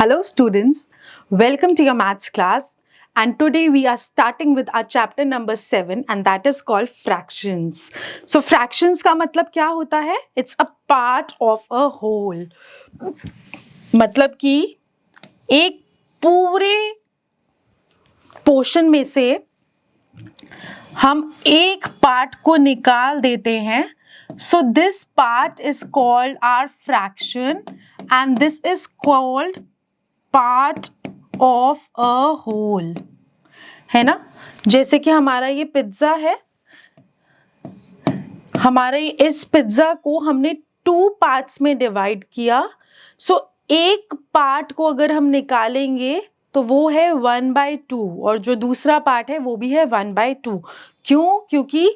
Hello students, welcome to your maths class, and today we are starting with our chapter number 7 and that is called fractions. So fractions का मतलब क्या होता है? It's a part of a whole. मतलब कि एक पूरे portion में से हम एक पार्ट को निकाल देते हैं. So this part is called our fraction and this is called part of a whole. है ना? जैसे कि हमारा ये पिज्जा है, हमारे इस पिज्जा को हमने 2 पार्ट्स में डिवाइड किया. सो एक पार्ट को अगर हम निकालेंगे तो वो है 1/2 और जो दूसरा पार्ट है वो भी है 1/2. क्यों? क्योंकि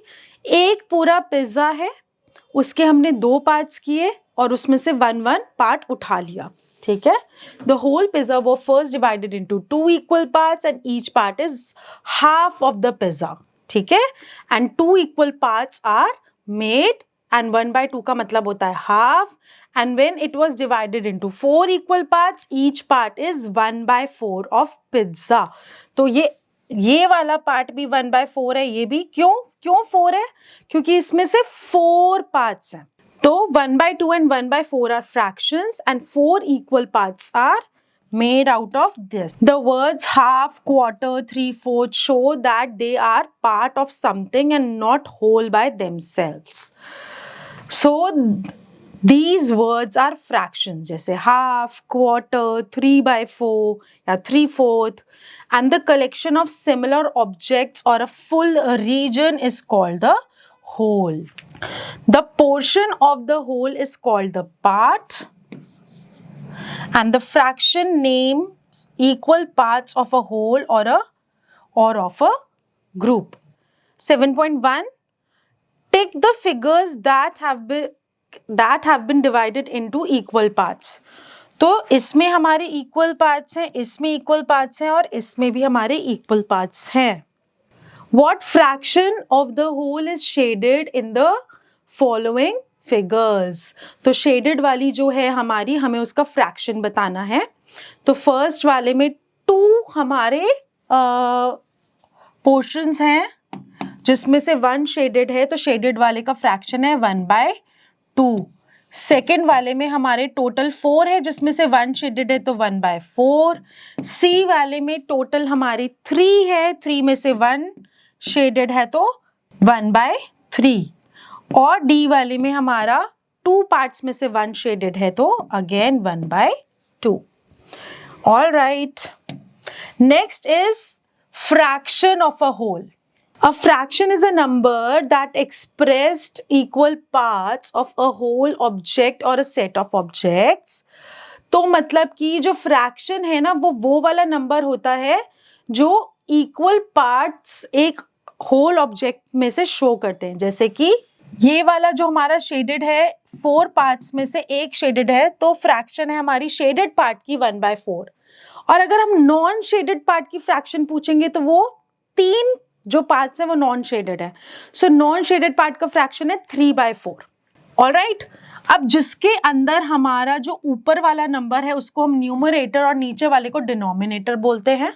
एक पूरा पिज्जा है, उसके हमने 2 पार्ट्स किए और उसमें से 1 पार्ट उठा लिया. ठीक है? The whole pizza was first divided into 2 equal parts and each part is half of the pizza. ठीक है? And 2 equal parts are made and 1/2 का मतलब होता है half, and when it was divided into 4 equal parts, each part is 1/4 of pizza. तो ये वाला part भी 1/4 है, ये भी क्यों 4 है? क्योंकि इसमें से 4 पार्ट्स हैं. तो 1/2 and 1/4 are fractions and 4 equal parts are made out of this. The words half, quarter, 3/4 show that they are part of something and not whole by themselves. So these words are fractions जैसे half, quarter, 3/4 या 3/4 and the collection of similar objects or a full region is called the whole. The portion of the whole is called the part and the fraction names equal parts of a whole or of a group. 7.1 Take the figures that have been divided into equal parts. तो इसमें हमारे equal parts हैं, इसमें equal parts हैं और इसमें भी हमारे equal parts हैं. What fraction of the whole is shaded in the following figures? तो shaded वाली जो है हमारी, हमें उसका fraction बताना है. तो first वाले में 2 हमारे portions हैं जिसमें से 1 shaded है, तो shaded वाले का fraction है 1/2. सेकेंड वाले में हमारे टोटल 4 है जिसमें से 1 शेडेड है तो 1/4. सी वाले में टोटल हमारी 3 है, 3 में से 1 शेडेड है तो 1/3. और डी वाले में हमारा 2 पार्ट्स में से 1 शेडेड है तो again 1/2. All right, next is fraction of a whole. A fraction is a number that expressed equal parts of a whole object or a set of objects. तो मतलब कि जो फ्रैक्शन है ना वो वाला नंबर होता है जो इक्वल पार्ट्स एक होल ऑब्जेक्ट में से शो करते हैं. जैसे कि ये वाला जो हमारा शेडेड है 4 पार्ट्स में से एक शेडेड है तो फ्रैक्शन है हमारी शेडेड पार्ट की 1/4. और अगर हम नॉन शेडेड पार्ट की फ्रैक्शन पूछेंगे तो वो 3 जो पार्ट्स है वो नॉन शेडेड है. सो नॉन शेडेड पार्ट का फ्रैक्शन है 3/4. ऑलराइट, अब जिसके अंदर हमारा जो ऊपर वाला नंबर है उसको हम न्यूमरेटर और नीचे वाले को डिनोमिनेटर बोलते हैं.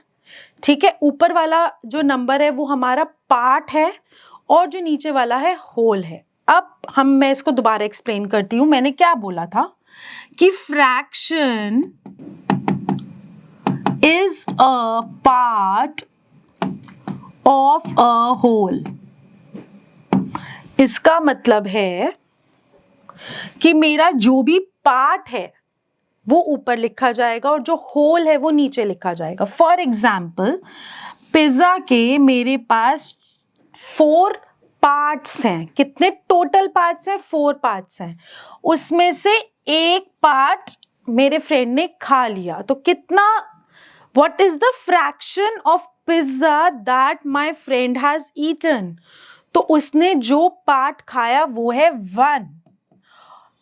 ठीक है, ऊपर वाला जो नंबर है वो हमारा पार्ट है और जो नीचे वाला है होल है. अब मैं इसको दोबारा एक्सप्लेन करती हूं. मैंने क्या बोला था कि fraction is a part of a whole. इसका मतलब है कि मेरा जो भी पार्ट है वो ऊपर लिखा जाएगा और जो होल है वो नीचे लिखा जाएगा. फॉर एग्जाम्पल, पिज्जा के मेरे पास 4 पार्ट्स हैं. कितने टोटल पार्ट्स हैं? 4 पार्ट्स हैं. उसमें से एक पार्ट मेरे फ्रेंड ने खा लिया तो कितना, what is the fraction of pizza that my friend has eaten? तो उसने जो पार्ट खाया वो है 1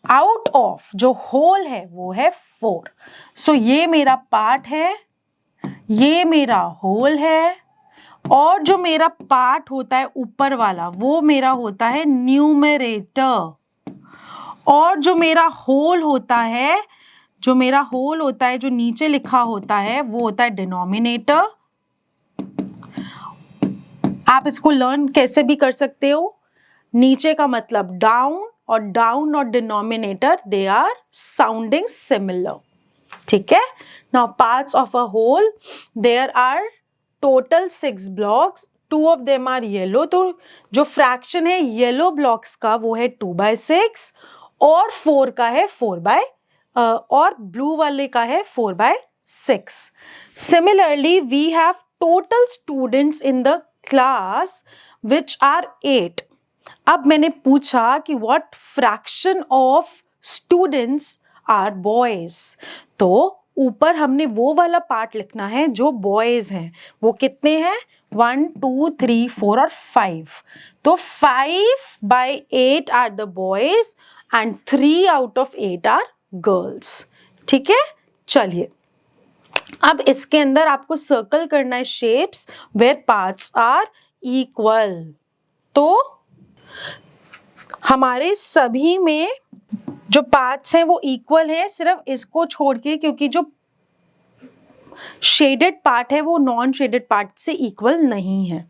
आउट ऑफ जो होल है वो है 4. सो ये मेरा पार्ट है, ये मेरा होल है और जो मेरा पार्ट होता है ऊपर वाला वो मेरा होता है न्यूमरेटर और जो मेरा होल होता है जो मेरा होल होता है, जो नीचे लिखा होता है, वो होता है डिनोमिनेटर। आप इसको लर्न कैसे भी कर सकते हो, नीचे का मतलब डाउन, और डाउन और denominator they are sounding similar, ठीक है। Now parts of a whole, there are total 6 blocks, 2 of them are yellow, तो जो फ्रैक्शन है येलो ब्लॉक्स का वो है 2/6 और 4 का है 4 और ब्लू वाले का है 4/6। Similarly we have total students in the class which are 8। अब मैंने पूछा कि what fraction of students are boys, तो ऊपर हमने वो वाला पार्ट लिखना है जो बॉयज हैं। वो कितने हैं? 1 2 3 4 और 5। तो 5/8 are the boys and 3 out of 8 are girls, ठीक है। चलिए, अब इसके अंदर आपको सर्कल करना है shapes where parts are equal. तो हमारे सभी में जो पार्ट्स हैं वो इक्वल हैं, सिर्फ इसको छोड़ के, क्योंकि जो शेडेड पार्ट है वो नॉन शेडेड पार्ट से इक्वल नहीं है।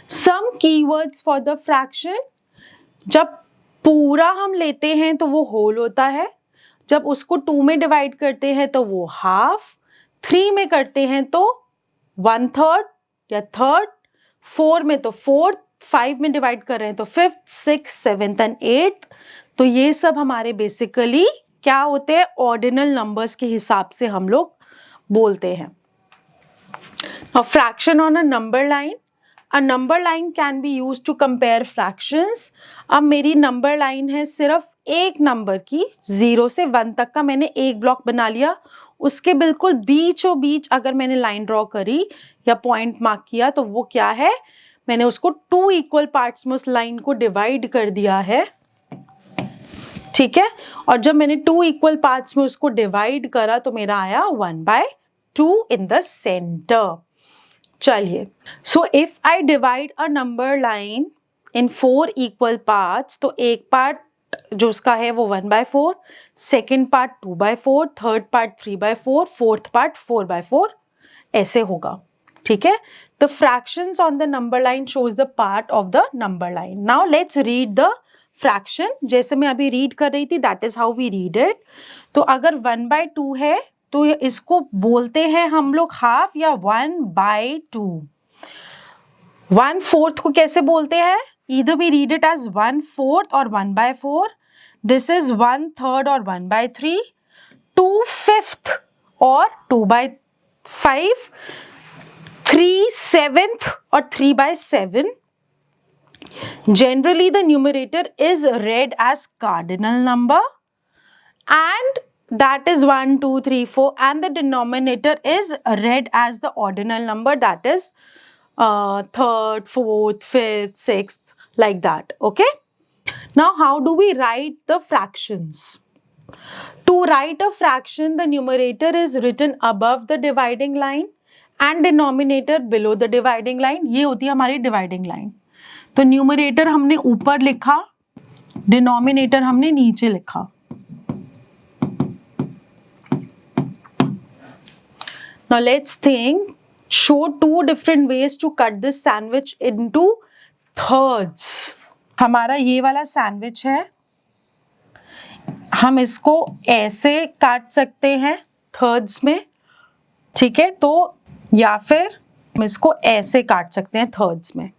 सम कीवर्ड्स फॉर द फ्रैक्शन, जब पूरा हम लेते हैं तो वो होल होता है, जब उसको 2 में डिवाइड करते हैं तो वो हाफ, 3 में करते हैं तो 1/3 या थर्ड, 4 में तो 4th, 5 में डिवाइड कर रहे हैं तो 5th, 6th, 7th and 8th। तो ये सब हमारे बेसिकली क्या होते हैं? ऑर्डिनल नंबर्स के हिसाब से हम लोग बोलते हैं। Now fraction on a number line. A number line can be used to compare fractions. अब मेरी नंबर लाइन है सिर्फ एक नंबर की, 0 से 1 तक का मैंने एक ब्लॉक बना लिया, उसके बिल्कुल बीचों बीच अगर मैंने लाइन ड्रॉ करी या पॉइंट मार्क किया तो वो क्या है? मैंने उसको 2 इक्वल पार्ट्स में उस लाइन को डिवाइड कर दिया है, ठीक है। और जब मैंने 2 इक्वल पार्ट्स में उसको डिवाइड करा तो मेरा आया 1/2 इन द सेंटर। चलिए, so if I divide a number line in 4 equal parts, तो एक पार्ट जो उसका है वो 1/4, second part 2/4, third part 3/4, fourth part 4/4, ऐसे होगा, ठीक है। The fractions on the number line shows the part of the number line. Now let's read the fraction, जैसे मैं अभी रीड कर रही थी, that is how we read it. तो अगर 1/2 है तो इसको बोलते हैं हम लोग हाफ या 1/2। 1/4 को कैसे बोलते हैं? Either we read it as 1/4 or 1/4. This is 1/3 or 1/3. 2/5 or 2/5. 3/7 or 3/7. Generally, the numerator is read as cardinal number, and that is 1 2 3 4, and the denominator is read as the ordinal number, that is 3rd, 4th, 5th, 6th, like that. Okay, now how do we write the fractions? To write a fraction, the numerator is written above the dividing line and denominator below the dividing line. ये होती है हमारी dividing line. तो numerator हमने ऊपर लिखा, denominator हमने नीचे लिखा। Now let's think, show 2 different ways to cut this sandwich into thirds. हमारा ये वाला सैंडविच है, हम इसको ऐसे काट सकते हैं थर्ड्स में, ठीक है, तो या फिर हम इसको ऐसे काट सकते हैं थर्ड्स में।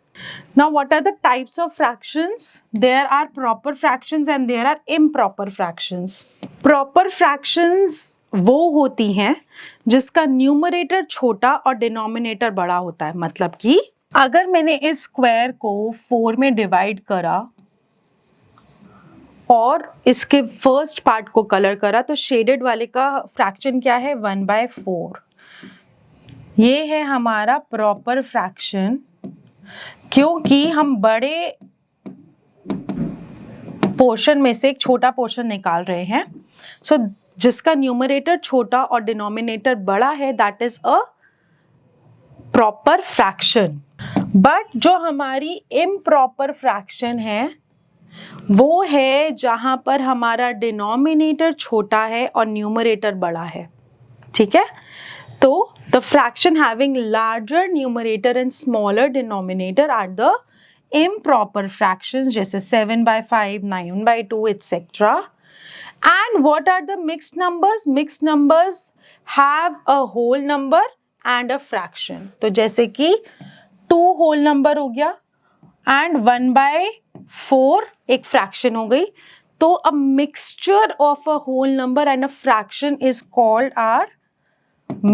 Now what are the types of fractions? There are proper fractions and there are improper fractions. Proper fractions वो होती हैं जिसका न्यूमरेटर छोटा और डिनोमिनेटर बड़ा होता है। मतलब कि अगर मैंने इस स्क्वायर को 4 में डिवाइड करा और इसके फर्स्ट पार्ट को कलर करा, तो शेडेड वाले का फ्रैक्शन क्या है? 1/4। ये है हमारा प्रॉपर फ्रैक्शन, क्योंकि हम बड़े पोर्शन में से एक छोटा पोर्शन निकाल रहे हैं। सो जिसका न्यूमरेटर छोटा और डिनोमिनेटर बड़ा है, that is a proper fraction. But जो हमारी इम्प्रॉपर फ्रैक्शन है, वो है जहां पर हमारा डिनोमिनेटर छोटा है और न्यूमरेटर बड़ा है, ठीक है। तो the fraction having larger numerator and smaller denominator are the improper fractions, जैसे 7/5, 9/2, etc. And what are the mixed numbers? Mixed numbers have a whole number and a fraction. तो जैसे कि 2 whole number हो गया and 1/4 एक fraction हो गई. तो a mixture of a whole number and a fraction is called our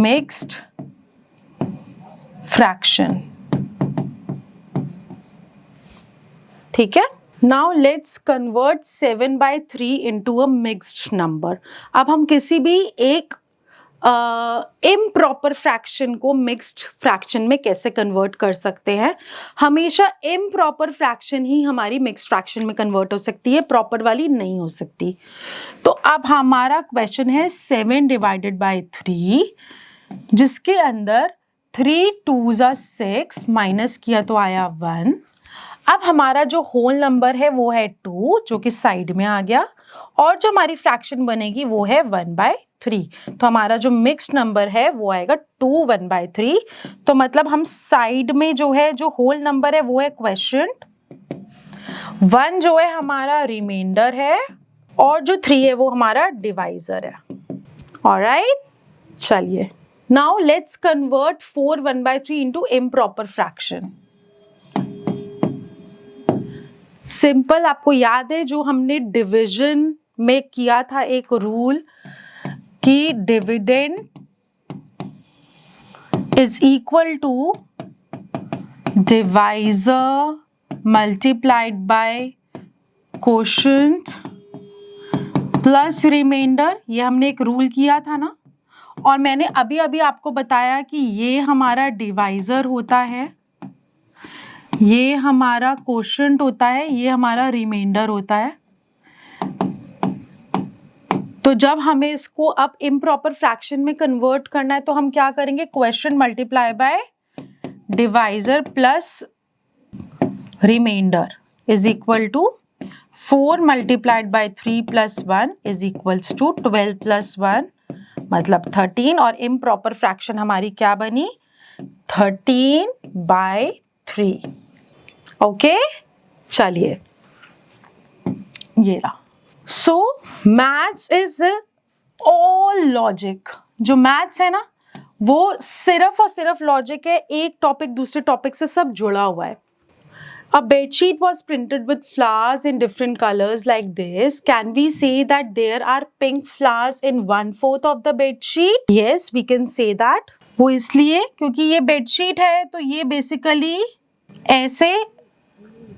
mixed fraction. ठीक है. Now let's convert 7/3 into a mixed number. अब हम किसी भी एक improper fraction को mixed fraction में कैसे convert कर सकते हैं? हमेशा improper fraction ही हमारी mixed fraction में convert हो सकती है, proper वाली नहीं हो सकती. तो अब हमारा question है 7/3, जिसके अंदर 3 2s are 6 माइनस किया तो आया 1. अब हमारा जो होल नंबर है वो है 2, जो कि साइड में आ गया, और जो हमारी फ्रैक्शन बनेगी वो है 1/3. तो हमारा जो मिक्स्ड नंबर है वो आएगा 2 1/3. तो मतलब हम साइड में जो है जो होल नंबर है वो है क्वेश्चंट, 1 जो है हमारा रिमाइंडर है, और जो 3 है वो हमारा डिवाइजर है. ऑलराइट, चलिए now let's convert 4 1/3 into improper fraction. Simple, आपको याद है जो हमने डिवीजन में किया था एक रूल कि dividend is equal to divisor multiplied by quotient plus remainder. ये हमने एक रूल किया था ना, और मैंने अभी अभी आपको बताया कि ये हमारा डिवाइजर होता है, ये हमारा कोशेंट होता है, ये हमारा रिमाइंडर होता है. तो जब हमें इसको अब इम्प्रॉपर फ्रैक्शन में कन्वर्ट करना है तो हम क्या करेंगे? Question multiply by divisor plus remainder is equal to 4 multiplied by 3 plus 1 is equals to 12 plus 1 मतलब 13. और इम्प्रॉपर फ्रैक्शन हमारी क्या बनी? 13/3. ओके, चलिए ये रहा. सो मैथ्स इज ऑल लॉजिक. जो मैथ्स है ना वो सिर्फ और सिर्फ लॉजिक है, एक टॉपिक दूसरे टॉपिक से सब जुड़ा हुआ है. A bedsheet was printed with flowers in different colors like this. Can we say that there are pink flowers in 1/4 of the bedsheet? Yes, we can say that. वो इसलिए क्योंकि ये बेडशीट है तो ये बेसिकली ऐसे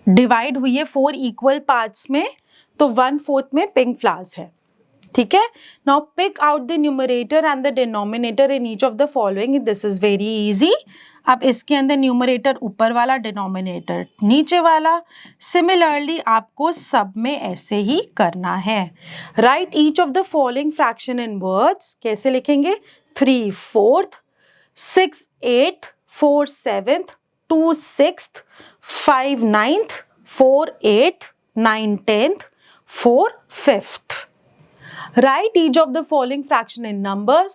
डिवाइड हुई है 4 इक्वल पार्ट्स में, तो 1/4 में पिंक फ्लावर्स है. ठीक है. Now pick out the numerator and the denominator in each of the following. This is very easy. अब इसके अंदर न्यूमरेटर ऊपर वाला, डिनोमिनेटर नीचे वाला. सिमिलरली आपको सब में ऐसे ही करना है. Right each of the following fraction in words. कैसे लिखेंगे? 3/4, 6/8, 4/7, 2/6, 5/9, 4/8, 9/10, 4/5. Write each of the following fraction in numbers.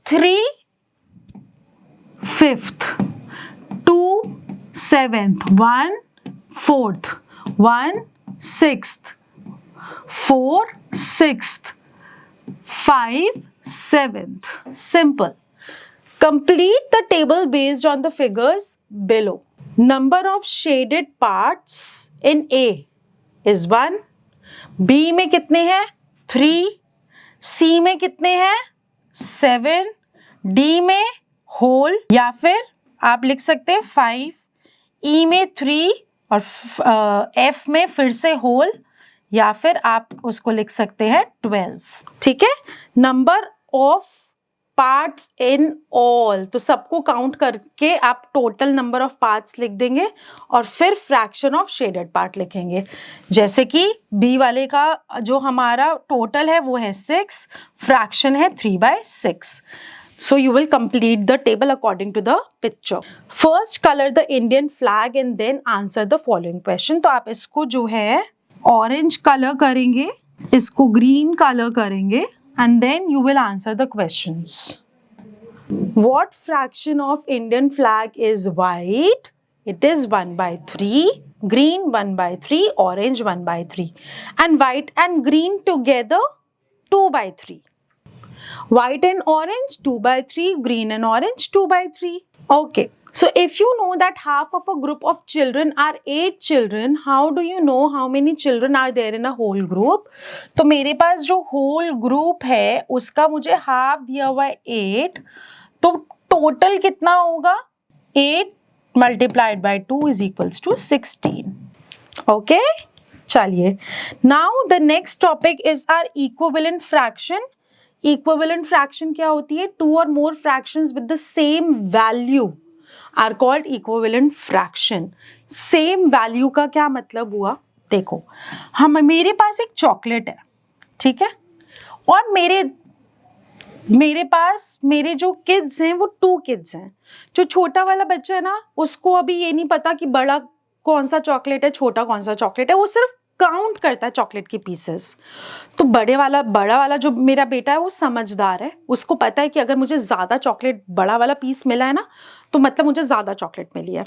3/5, 2/7, 1/4, 1/6, 4/6, 5/7. Simple. Complete the table based on the figures below. Number of shaded parts in A is 1. B में कितने हैं? 3. C में कितने हैं? 7. D में whole, या फिर आप लिख सकते हैं 5. E में 3 और F में फिर से होल, या फिर आप उसको लिख सकते हैं 12. ठीक है. Number of parts in all, तो सबको काउंट करके आप टोटल नंबर ऑफ पार्ट्स लिख देंगे और फिर फ्रैक्शन ऑफ शेडेड पार्ट लिखेंगे. जैसे कि बी वाले का जो हमारा टोटल है वो है 6, फ्रैक्शन है 3/6. So you will complete the table according to the picture. First color the Indian flag and then answer the following question. तो आप इसको जो है ऑरेंज कलर करेंगे, इसको ग्रीन कलर करेंगे, and then you will answer the questions. What fraction of Indian flag is white? It is 1/3, green 1/3, orange 1/3, and white and green together 2/3. White and orange 2/3, green and orange 2/3. Okay. So if you know that half of a group of children are 8 children, how do you know how many children are there in a whole group? तो मेरे पास जो whole group है उसका मुझे half दिया हुआ है 8, तो total कितना होगा? 8 multiplied by 2 is equals to 16. Okay? चलिए. Now the next topic is our equivalent fraction. Equivalent fraction क्या होती है? Two or more fractions with the same value are called equivalent fraction. Same value का क्या मतलब हुआ? देखो, मेरे पास एक चॉकलेट है, ठीक है, और मेरे पास मेरे जो किड्स हैं वो 2 किड्स हैं. जो छोटा वाला बच्चा है ना, उसको अभी ये नहीं पता कि बड़ा कौन सा चॉकलेट है, छोटा कौन सा चॉकलेट है, वो सिर्फ काउंट करता है चॉकलेट के पीसेस. तो बड़ा वाला जो मेरा बेटा है वो समझदार है, उसको पता है कि अगर मुझे ज़्यादा चॉकलेट बड़ा वाला पीस मिला है ना, तो मतलब मुझे ज़्यादा चॉकलेट मिली है.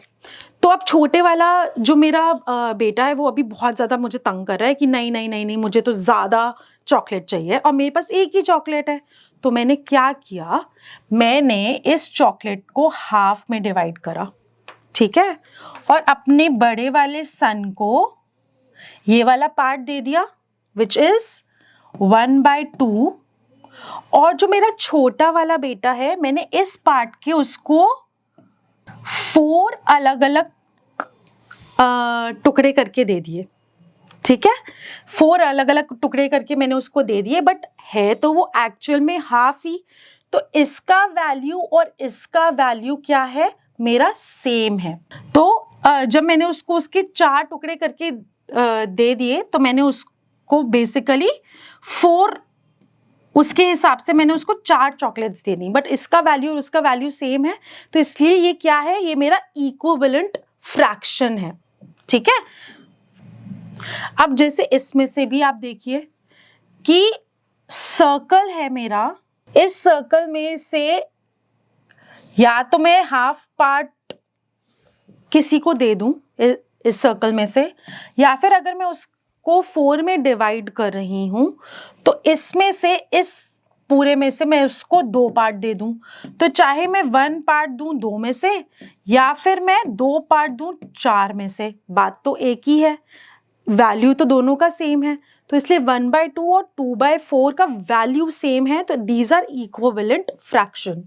तो अब छोटे वाला जो मेरा बेटा है वो अभी बहुत ज़्यादा मुझे तंग कर रहा है कि नहीं नहीं नहीं नहीं, मुझे तो ज़्यादा चॉकलेट चाहिए और मेरे पास एक ही चॉकलेट है. तो मैंने क्या किया, मैंने इस चॉकलेट को हाफ में डिवाइड करा, ठीक है, और अपने बड़े वाले सन को ये वाला पार्ट दे दिया विच इज 1/2, और जो मेरा छोटा वाला बेटा है मैंने इस पार्ट के उसको 4 अलग अलग टुकड़े करके दे दिए, ठीक है, 4 अलग अलग टुकड़े करके मैंने उसको दे दिए, बट है तो वो एक्चुअल में हाफ ही. तो इसका वैल्यू और इसका वैल्यू क्या है, मेरा सेम है. तो जब मैंने उसको उसके 4 टुकड़े करके दे दिए तो मैंने उसको बेसिकली 4, उसके हिसाब से मैंने उसको 4 चॉकलेट्स दे दी, बट इसका वैल्यू और उसका वैल्यू सेम है, तो इसलिए ये क्या है, ये मेरा इक्विवेलेंट फ्रैक्शन है, ठीक है. अब जैसे इसमें से भी आप देखिए कि सर्कल है मेरा, इस सर्कल में से या तो मैं हाफ पार्ट किसी को दे दूं इस सर्कल में से, या फिर अगर मैं उसको 4 में डिवाइड कर रही हूं तो इसमें से, इस पूरे में से मैं उसको 2 पार्ट दे दूं. तो चाहे मैं 1 पार्ट दूं 2 में से या फिर मैं 2 पार्ट दूं 4 में से, बात तो एक ही है, वैल्यू तो दोनों का सेम है. तो इसलिए 1/2 और 2/4 का वैल्यू सेम है, तो दीज आर इक्विवेलेंट फ्रैक्शन.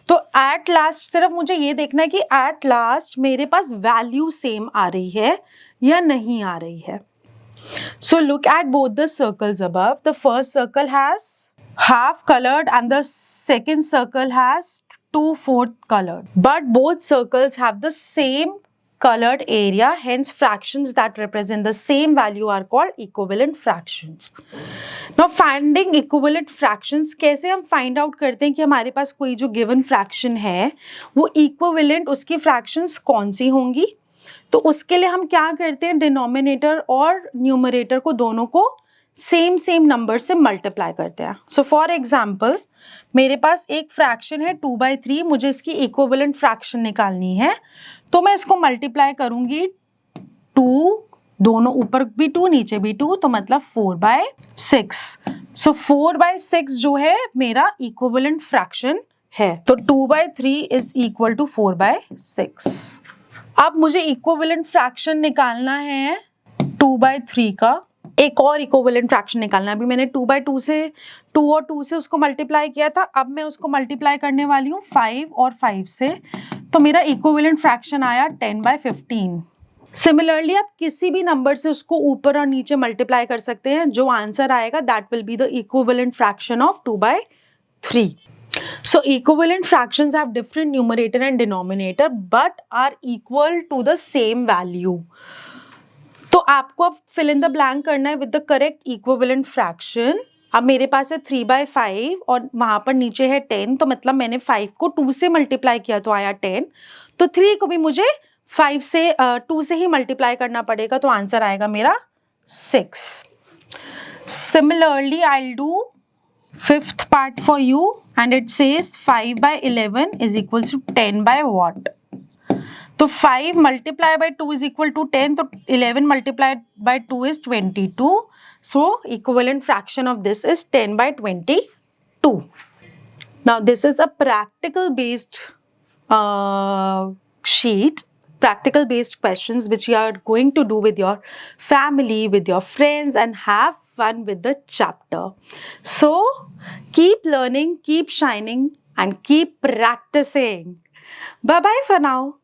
तो एट लास्ट सिर्फ मुझे ये देखना है कि एट लास्ट मेरे पास वैल्यू सेम आ रही है या नहीं आ रही है. So look at both the circles above. The first circle has half colored and the second circle has 2/4 colored, but both circles have the same colored area, hence fractions that represent the same value are called equivalent fractions. Now finding equivalent fractions, कैसे हम find out करते हैं कि हमारे पास कोई जो given fraction है वो equivalent, उसकी fractions कौन सी होंगी. तो उसके लिए हम क्या करते हैं, डिनोमिनेटर और न्यूमरेटर को दोनों को सेम नंबर से मल्टीप्लाई करते हैं. सो फॉर एग्जाम्पल मेरे पास एक फ्रैक्शन है 2/3, मुझे इसकी इक्विवेलेंट फ्रैक्शन निकालनी है, तो मैं इसको मल्टीप्लाई करूंगी 2, दोनों ऊपर भी 2 नीचे भी 2, तो मतलब 4/6. सो 4/6 जो है मेरा इक्विवेलेंट फ्रैक्शन है. तो 2/3 इज इक्वल टू 4/6. अब मुझे इक्विवेलेंट फ्रैक्शन निकालना है 2/3 का, एक और इक्विवेलेंट फ्रैक्शन निकालना है. अभी मैंने 2/2 से 2 और 2 से उसको मल्टीप्लाई किया था, अब मैं उसको मल्टीप्लाई करने वाली हूँ 5 और 5 से, तो मेरा इक्विवेलेंट फ्रैक्शन आया 10/15. सिमिलरली आप किसी भी नंबर से उसको ऊपर और नीचे मल्टीप्लाई कर सकते हैं, जो आंसर आएगा that will be the equivalent fraction of 2/3. So equivalent fractions have different numerator and denominator but are equal to the same value. तो आपको अब fill in the blank करना है with the correct equivalent fraction. अब मेरे पास है 3/5 और वहां पर नीचे है 10, तो मतलब मैंने 5 को 2 से मल्टीप्लाई किया तो आया 10. तो 3 को भी मुझे 2 से ही मल्टीप्लाई करना पड़ेगा, तो आंसर आएगा मेरा 6. Similarly, I'll do fifth part for you, and it says 5 by 11 is equals to 10 by what? तो 5 multiplied by 2 is equal to 10, तो 11 multiplied by 2 is 22. So equivalent fraction of this is 10 by 22. Now this is a practical based sheet, practical based questions which you are going to do with your family, with your friends, and have fun with the chapter. So keep learning, keep shining, and keep practicing. Bye bye for now.